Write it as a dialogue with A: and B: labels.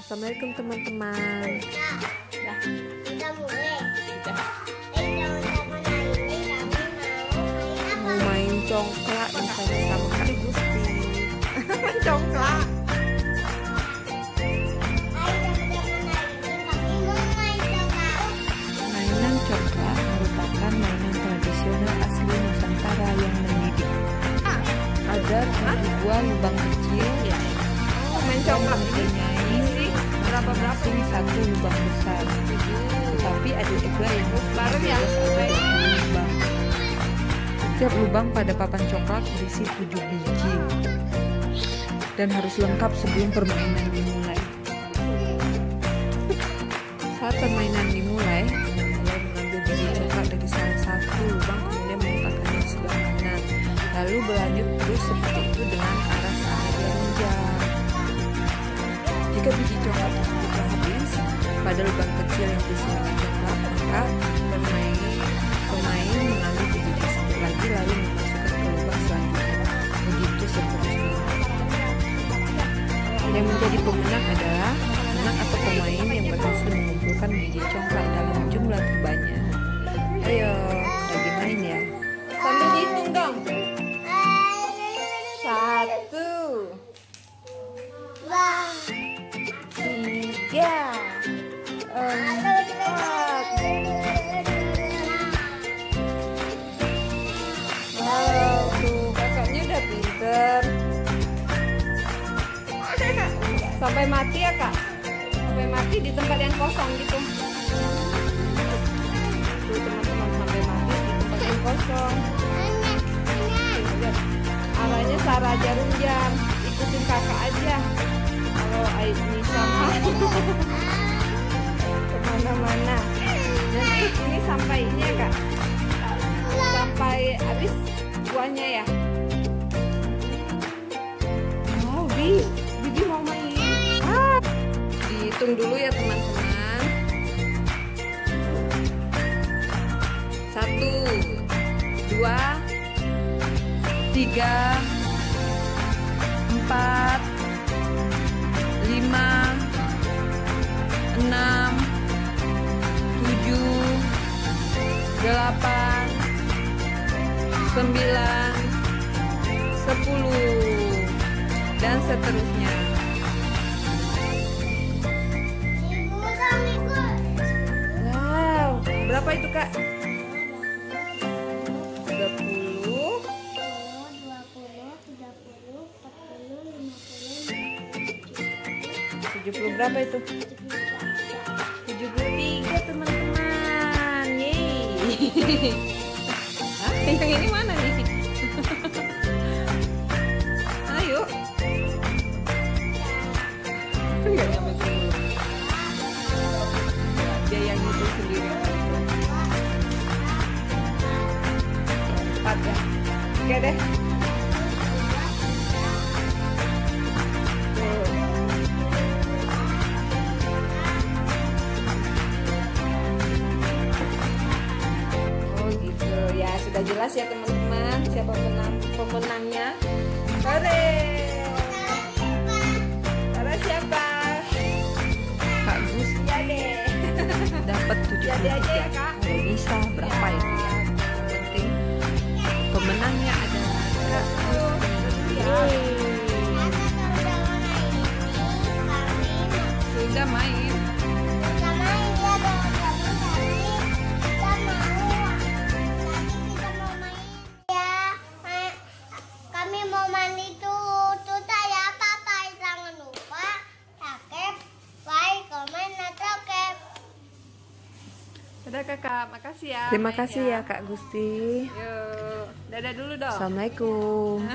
A: Assalamualaikum teman-teman.
B: Udah mulai.
A: Sudah.
B: Teman-teman, hari ini kami
A: Mau main congklak bersama Kak Gusti. Congklak. Mainan congklak merupakan mainan tradisional asli Nusantara yang mendidik. Ada ribuan lubang kecil ya. Main congklak ini sih berapa satu lubang besar. Tetapi ada juga yang bareng ya lubang. Setiap lubang pada papan congklak berisi 7 biji dan harus lengkap sebelum permainan dimulai. Saat permainan dimulai, mulai mengambil biji congklak dari salah satu lubang, kemudian meletakkannya di sebelah kanan. Lalu berlanjut terus seperti itu dengan arah jarum jam. Jika biji congklak tersebut habis pada lubang kecil yang berisi biji congklak, maka pemain mengambil biji tersebut lagi lalu memasukkan ke lubang selanjutnya. Begitu seterusnya. Yang menjadi pemenang adalah anak atau pemain yang berhasil mengumpulkan biji congklak dalam jumlah terbanyak. Ayo, lagi main ya. Sambil dihitung dong. 1, 3, 4. Wow, tuh kakaknya udah pinter. Sampai mati ya kak? Sampai mati di tempat yang kosong gitu. Tuh teman-teman, sampai mati di tempat yang kosong. Lihat, arahnya searah jarum jam. Ikutin kakak aja. Kalau ini sama kemana-mana. Nanti ini sampai ini ya kak? Sampai habis buahnya ya. Oh, Bibi mau main. Dihitung dulu ya teman-teman. 1, 2, 3, 4, 5, 6, 7, 8, 9, 10 dan seterusnya. Wow, berapa itu kak? 30, 70 berapa itu? 73 teman-teman. Yeay. Hah, yang ini mana nih? Ayo. Enggak nyampe 10. Dia yang itu sendiri. 4 ya. Oke deh. Ya sudah jelas ya teman-teman siapa pemenangnya. Karena siapa? Kak Gus ya deh. Dapat 73. Jadi aja ya kak. Nggak bisa berapa itu ya. Yang penting pemenangnya adalah Kak Gus. Sudah main. Dadah kakak, makasih ya. Terima kasih ya Kak Gusti. Yuk, dadah dulu dong. Assalamualaikum.